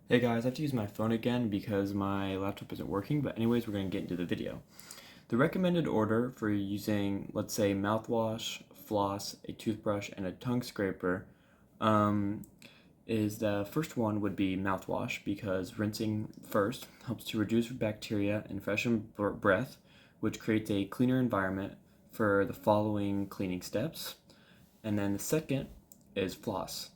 Hey guys, I have to use my phone again because my laptop isn't working, but anyways, we're going to get into the video. The recommended order for using, let's say, mouthwash, floss, a toothbrush, and a tongue scraper um, is the first one would be mouthwash because rinsing first helps to reduce bacteria and freshen breath, which creates a cleaner environment for the following cleaning steps. And then the second is floss.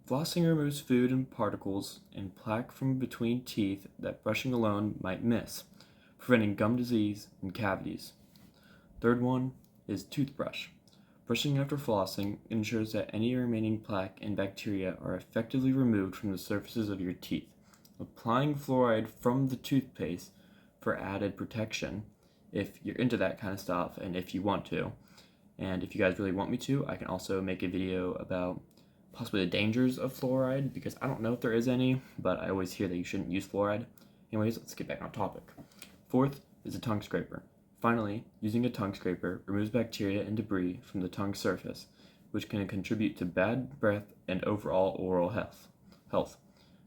Flossing removes food and particles and plaque from between teeth that brushing alone might miss, preventing gum disease and cavities. Third one is toothbrush. Brushing after flossing ensures that any remaining plaque and bacteria are effectively removed from the surfaces of your teeth. Applying fluoride from the toothpaste for added protection if you're into that kind of stuff and if you want to. And if you guys really want me to, I can also make a video about possibly the dangers of fluoride because I don't know if there is any, but I always hear that you shouldn't use fluoride. Anyways, let's get back on topic. Fourth is a tongue scraper. Finally, using a tongue scraper removes bacteria and debris from the tongue surface, which can contribute to bad breath and overall oral health.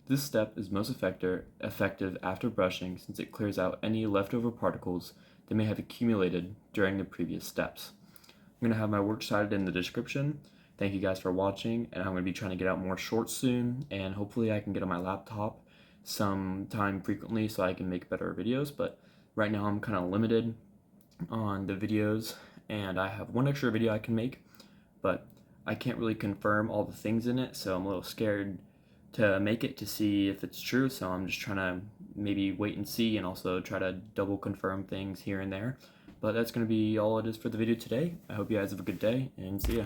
This step is most effective after brushing since it clears out any leftover particles that may have accumulated during the previous steps. I'm going to have my work cited in the description. Thank you guys for watching, and I'm going to be trying to get out more shorts soon, and hopefully I can get on my laptop sometime frequently so I can make better videos, but right now I'm kind of limited on the videos, and I have one extra video I can make, but I can't really confirm all the things in it, so I'm a little scared to make it to see if it's true, so I'm just trying to maybe wait and see and also try to double confirm things here and there. But that's going to be all it is for the video today. I hope you guys have a good day, and see ya.